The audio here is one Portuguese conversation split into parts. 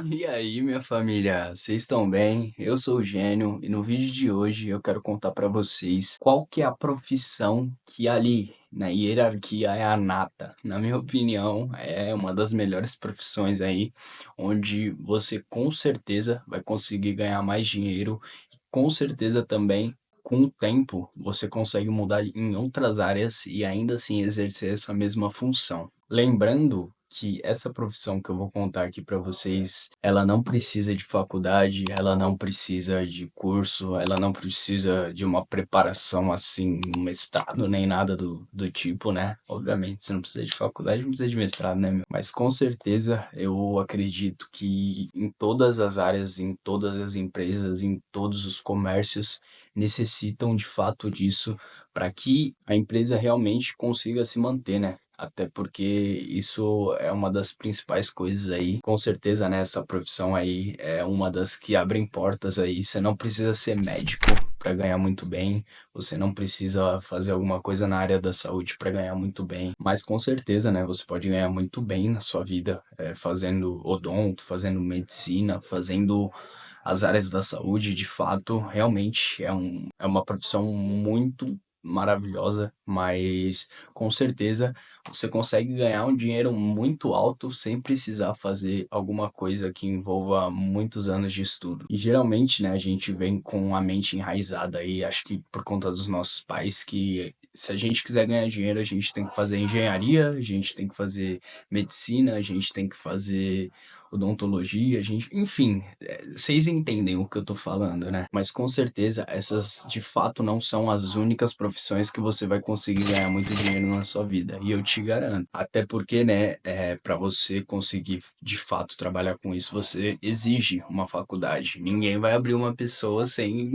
E aí, minha família, vocês estão bem? Eu sou o Gênio e no vídeo de hoje eu quero contar para vocês qual que é a profissão que ali na hierarquia é a nata. Na minha opinião, é uma das melhores profissões aí, onde você com certeza vai conseguir ganhar mais dinheiro e com certeza também com o tempo você consegue mudar em outras áreas e ainda assim exercer essa mesma função. Lembrando que essa profissão que eu vou contar aqui para vocês, ela não precisa de faculdade, ela não precisa de curso, ela não precisa de uma preparação assim, um mestrado nem nada do tipo, né? Obviamente, você não precisa de faculdade, não precisa de mestrado, né, meu? Mas com certeza eu acredito que em todas as áreas, em todas as empresas, em todos os comércios, necessitam de fato disso para que a empresa realmente consiga se manter, né? Até porque isso é uma das principais coisas aí. Com certeza, né, essa profissão aí é uma das que abrem portas aí. Você não precisa ser médico para ganhar muito bem, você não precisa fazer alguma coisa na área da saúde para ganhar muito bem, mas com certeza, né, você pode ganhar muito bem na sua vida, fazendo odonto, fazendo medicina, fazendo as áreas da saúde, de fato, realmente é uma profissão muito maravilhosa, mas com certeza você consegue ganhar um dinheiro muito alto sem precisar fazer alguma coisa que envolva muitos anos de estudo. E geralmente, né, a gente vem com a mente enraizada aí, acho que por conta dos nossos pais, que se a gente quiser ganhar dinheiro, a gente tem que fazer engenharia, a gente tem que fazer medicina, a gente tem que fazer odontologia, a gente, enfim, vocês entendem o que eu tô falando, né? Mas com certeza essas de fato não são as únicas profissões que você vai conseguir ganhar muito dinheiro na sua vida. E eu te garanto. Até porque, né, para você conseguir de fato trabalhar com isso, você exige uma faculdade. Ninguém vai abrir uma pessoa sem,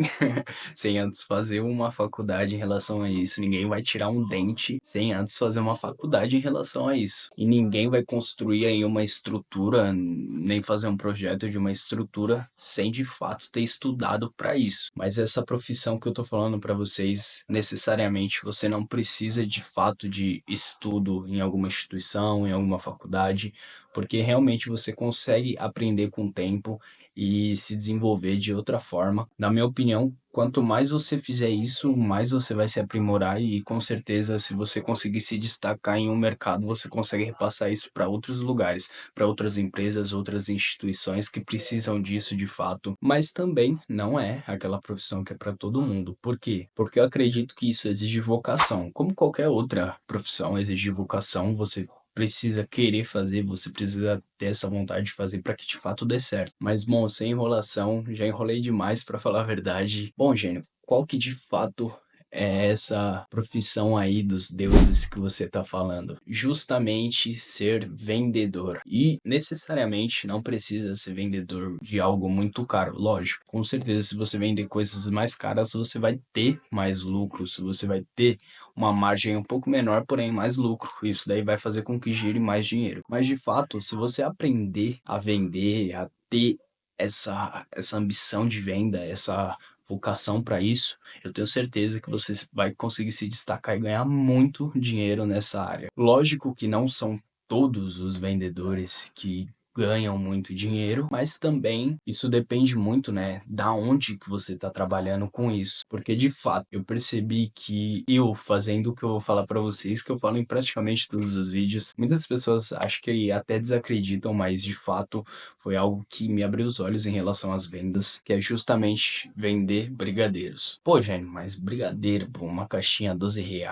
sem antes fazer uma faculdade em relação a isso. Ninguém vai tirar um dente sem antes fazer uma faculdade em relação a isso. E ninguém vai construir aí uma estrutura, nem fazer um projeto de uma estrutura sem de fato ter estudado para isso. Mas essa profissão que eu tô falando para vocês, necessariamente você não precisa de fato de estudo em alguma instituição, em alguma faculdade, porque realmente você consegue aprender com o tempo e se desenvolver de outra forma. Na minha opinião, quanto mais você fizer isso, mais você vai se aprimorar e com certeza, se você conseguir se destacar em um mercado, você consegue repassar isso para outros lugares, para outras empresas, outras instituições que precisam disso de fato. Mas também não é aquela profissão que é para todo mundo. Por quê? Porque eu acredito que isso exige vocação. Como qualquer outra profissão exige vocação, você precisa querer fazer, você precisa ter essa vontade de fazer para que de fato dê certo. Mas, bom, sem enrolação, já enrolei demais para falar a verdade. Bom, Gênio, qual que de fato é essa profissão aí dos deuses que você está falando? Justamente ser vendedor. E necessariamente não precisa ser vendedor de algo muito caro, lógico. Com certeza, se você vender coisas mais caras, você vai ter mais lucros, você vai ter uma margem um pouco menor, porém mais lucro. Isso daí vai fazer com que gire mais dinheiro. Mas de fato, se você aprender a vender, a ter essa ambição de venda, essa vocação para isso, eu tenho certeza que você vai conseguir se destacar e ganhar muito dinheiro nessa área. Lógico que não são todos os vendedores que ganham muito dinheiro, mas também isso depende muito, né, da onde que você está trabalhando com isso. Porque de fato, eu percebi que eu fazendo o que eu vou falar para vocês, que eu falo em praticamente todos os vídeos, muitas pessoas acho que até desacreditam, mas de fato foi algo que me abriu os olhos em relação às vendas, que é justamente vender brigadeiros. Pô, Jânio, mas brigadeiro, pô, uma caixinha R$ 12,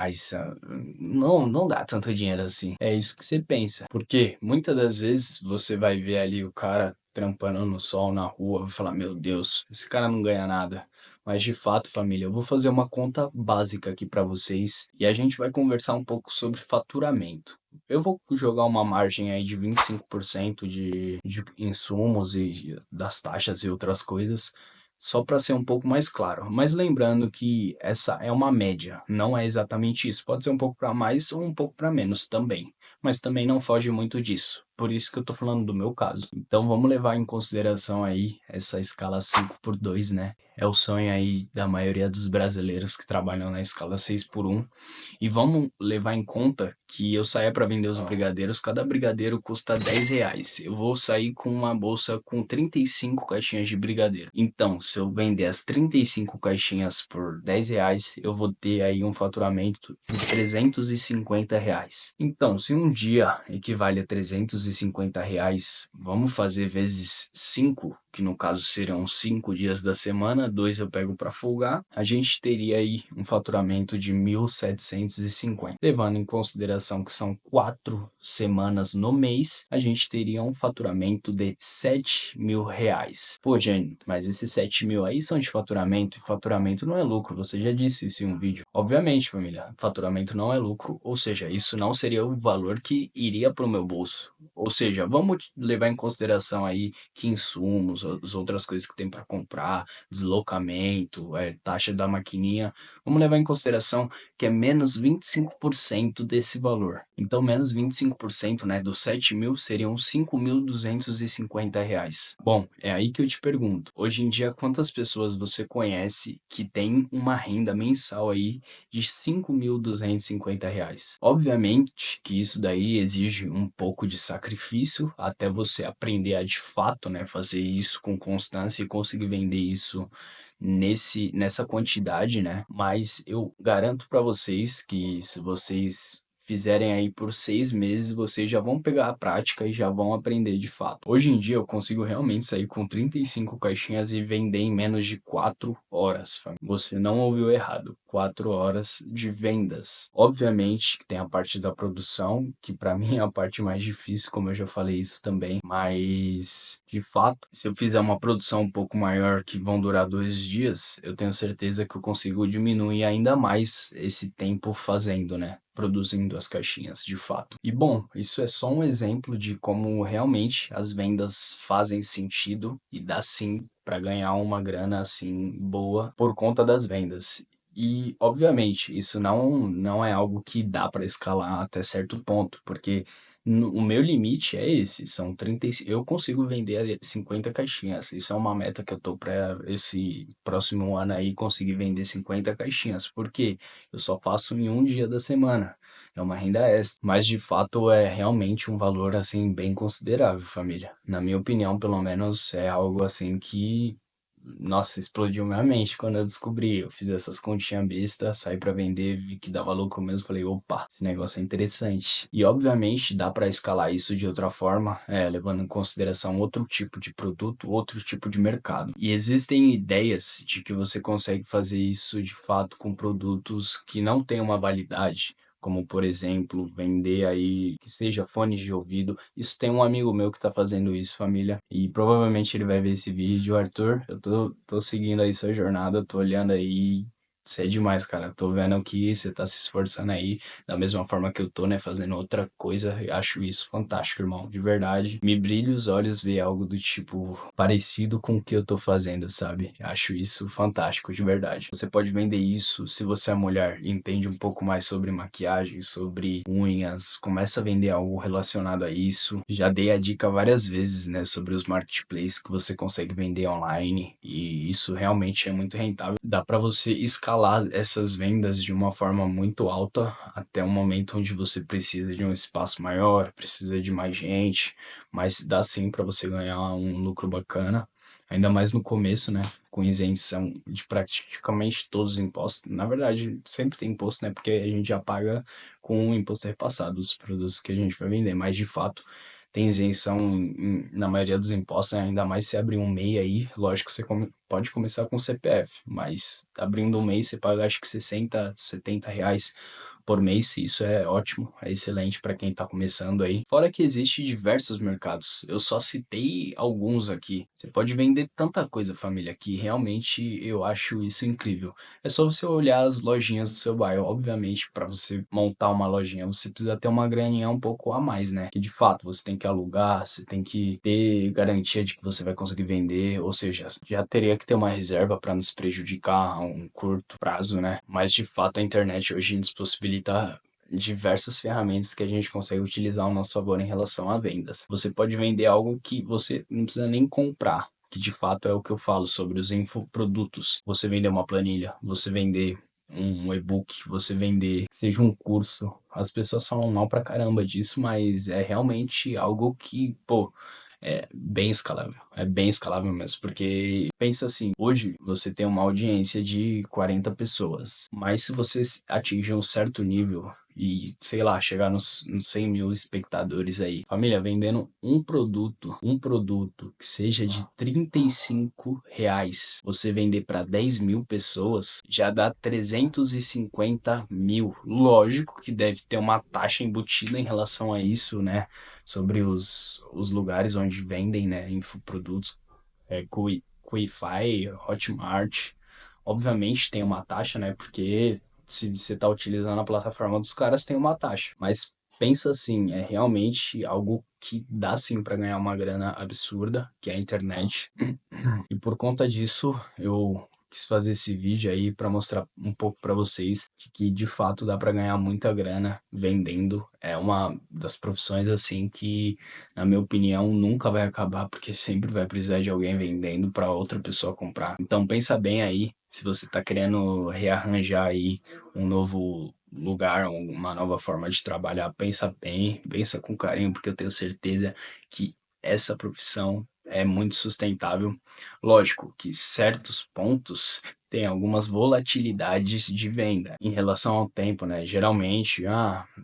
não dá tanto dinheiro assim. É isso que você pensa. Porque muitas das vezes você vai ver ali o cara trampando no sol na rua, vai falar, meu Deus, esse cara não ganha nada. Mas de fato, família, eu vou fazer uma conta básica aqui para vocês e a gente vai conversar um pouco sobre faturamento. Eu vou jogar uma margem aí de 25% de insumos e das taxas e outras coisas, só para ser um pouco mais claro. Mas lembrando que essa é uma média, não é exatamente isso. Pode ser um pouco para mais ou um pouco para menos também, mas também não foge muito disso. por isso que eu tô falando do meu caso. Então vamos levar em consideração aí essa escala 5x2, né? É o sonho aí da maioria dos brasileiros que trabalham na escala 6x1. E vamos levar em conta que eu saia para vender os brigadeiros, cada brigadeiro custa R$ 10. Eu vou sair com uma bolsa com 35 caixinhas de brigadeiro. Então, se eu vender as 35 caixinhas por R$ 10, eu vou ter aí um faturamento de R$ 350. Então, se um dia equivale a R$ 350, vamos fazer vezes 5, que no caso serão 5 dias da semana, 2 eu pego para folgar, a gente teria aí um faturamento de 1.750. Levando em consideração que são 4 semanas no mês, a gente teria um faturamento de R$ 7.000. Pô, Jane, mas esses 7.000 aí são de faturamento, e faturamento não é lucro, você já disse isso em um vídeo. Obviamente, família, faturamento não é lucro, ou seja, isso não seria o valor que iria para o meu bolso. Ou seja, vamos levar em consideração aí que insumos, as outras coisas que tem para comprar, deslocamento, taxa da maquininha, vamos levar em consideração que é menos 25% desse valor. Então, menos 25%, né, dos 7.000 seriam R$ 5.250. Bom, é aí que eu te pergunto, hoje em dia, quantas pessoas você conhece que tem uma renda mensal aí de R$ 5.250? Obviamente que isso daí exige um pouco de sacrifício até você aprender a de fato, né, fazer isso com constância e conseguir vender isso nessa quantidade, né? Mas eu garanto para vocês que se vocês fizerem aí por 6 meses, vocês já vão pegar a prática e já vão aprender de fato. Hoje em dia eu consigo realmente sair com 35 caixinhas e vender em menos de 4 horas. Você não ouviu errado, 4 horas de vendas. Obviamente que tem a parte da produção, que para mim é a parte mais difícil, como eu já falei isso também, mas de fato, se eu fizer uma produção um pouco maior que vão durar 2 dias, eu tenho certeza que eu consigo diminuir ainda mais esse tempo fazendo, né? Produzindo as caixinhas, de fato. E bom, isso é só um exemplo de como realmente as vendas fazem sentido e dá sim para ganhar uma grana assim boa por conta das vendas. E, obviamente, isso não é algo que dá para escalar até certo ponto, porque o meu limite é esse, são 35, eu consigo vender 50 caixinhas, isso é uma meta que eu tô para esse próximo ano aí, conseguir vender 50 caixinhas, porque eu só faço em um dia da semana, é uma renda extra, mas de fato é realmente um valor assim bem considerável, família. Na minha opinião, pelo menos, é algo assim que nossa, explodiu minha mente quando eu descobri. Eu fiz essas continhas besta, saí pra vender, vi que dava lucro mesmo. Falei, opa, esse negócio é interessante. E obviamente dá pra escalar isso de outra forma, levando em consideração outro tipo de produto, outro tipo de mercado. E existem ideias de que você consegue fazer isso de fato com produtos que não têm uma validade, como por exemplo, vender aí que seja fones de ouvido. Isso tem um amigo meu que tá fazendo isso, família, e provavelmente ele vai ver esse vídeo. Arthur, eu tô seguindo aí sua jornada, tô olhando aí. Você é demais, cara. Tô vendo que você tá se esforçando aí da mesma forma que eu tô, né? Fazendo outra coisa. Eu acho isso fantástico, irmão. De verdade. Me brilha os olhos ver algo do tipo parecido com o que eu tô fazendo, sabe? Acho isso fantástico, de verdade. Você pode vender isso se você é mulher e entende um pouco mais sobre maquiagem, sobre unhas. Começa a vender algo relacionado a isso. Já dei a dica várias vezes, né? Sobre os marketplaces que você consegue vender online. E isso realmente é muito rentável. Dá para você escalar essas vendas de uma forma muito alta até um momento onde você precisa de um espaço maior, precisa de mais gente, mas dá sim para você ganhar um lucro bacana, ainda mais no começo, né? Com isenção de praticamente todos os impostos. Na verdade, sempre tem imposto, né? Porque a gente já paga com o imposto repassado os produtos que a gente vai vender, mas de fato tem isenção na maioria dos impostos, né? Ainda mais se abrir um MEI aí, lógico que você pode começar com CPF, mas abrindo um MEI você paga acho que 60, R$ 70 por mês, isso é ótimo, é excelente para quem está começando aí. Fora que existe diversos mercados, eu só citei alguns aqui. Você pode vender tanta coisa, família, que realmente eu acho isso incrível. É só você olhar as lojinhas do seu bairro. Obviamente, para você montar uma lojinha, você precisa ter uma graninha um pouco a mais, né? Que de fato você tem que alugar, você tem que ter garantia de que você vai conseguir vender, ou seja, já teria que ter uma reserva para não se prejudicar a um curto prazo, né? Mas de fato a internet hoje nos possibilita diversas ferramentas que a gente consegue utilizar ao nosso favor em relação a vendas. Você pode vender algo que você não precisa nem comprar, que de fato é o que eu falo sobre os infoprodutos. Você vender uma planilha, você vender um e-book, você vender, seja um curso. As pessoas falam mal pra caramba disso, mas é realmente algo que, pô, é bem escalável mesmo, porque pensa assim, hoje você tem uma audiência de 40 pessoas, mas se você atingir um certo nível e, sei lá, chegar nos 100 mil espectadores aí, família, vendendo um produto que seja de R$ 35, você vender para 10 mil pessoas, já dá 350 mil. Lógico que deve ter uma taxa embutida em relação a isso, né? Sobre os lugares onde vendem, né, infoprodutos, Quify, Hotmart. Obviamente tem uma taxa, né, porque se você está utilizando a plataforma dos caras, tem uma taxa. Mas pensa assim, é realmente algo que dá sim para ganhar uma grana absurda, que é a internet. E por conta disso, eu quis fazer esse vídeo aí para mostrar um pouco para vocês de fato dá para ganhar muita grana vendendo. É uma das profissões assim que, na minha opinião, nunca vai acabar porque sempre vai precisar de alguém vendendo para outra pessoa comprar. Então pensa bem aí, se você está querendo rearranjar aí um novo lugar, uma nova forma de trabalhar, pensa bem, pensa com carinho, porque eu tenho certeza que essa profissão é muito sustentável. Lógico que certos pontos têm algumas volatilidades de venda em relação ao tempo, né? Geralmente,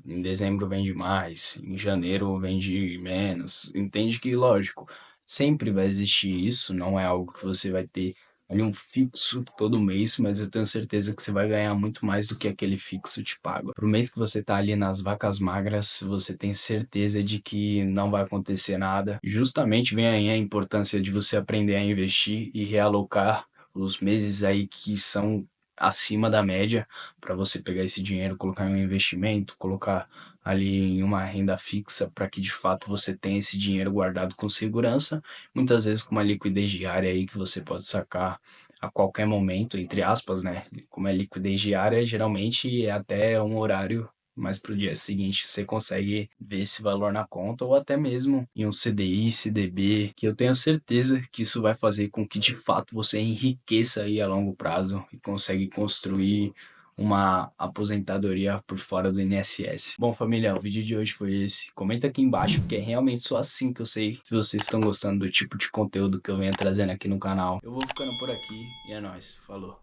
em dezembro vende mais, em janeiro vende menos. Entende que, lógico, sempre vai existir isso, não é algo que você vai ter ali um fixo todo mês, mas eu tenho certeza que você vai ganhar muito mais do que aquele fixo te paga. Pro mês que você tá ali nas vacas magras, você tem certeza de que não vai acontecer nada. Justamente vem aí a importância de você aprender a investir e realocar os meses aí que são acima da média para você pegar esse dinheiro, colocar em um investimento, colocar ali em uma renda fixa para que de fato você tenha esse dinheiro guardado com segurança, muitas vezes com uma liquidez diária aí que você pode sacar a qualquer momento, entre aspas, né? Como é liquidez diária, geralmente é até um horário, mas para o dia seguinte você consegue ver esse valor na conta ou até mesmo em um CDI, CDB, que eu tenho certeza que isso vai fazer com que de fato você enriqueça aí a longo prazo e consegue construir uma aposentadoria por fora do INSS. Bom, família, o vídeo de hoje foi esse. Comenta aqui embaixo, porque é realmente só assim que eu sei se vocês estão gostando do tipo de conteúdo que eu venho trazendo aqui no canal. Eu vou ficando por aqui e é nóis. Falou.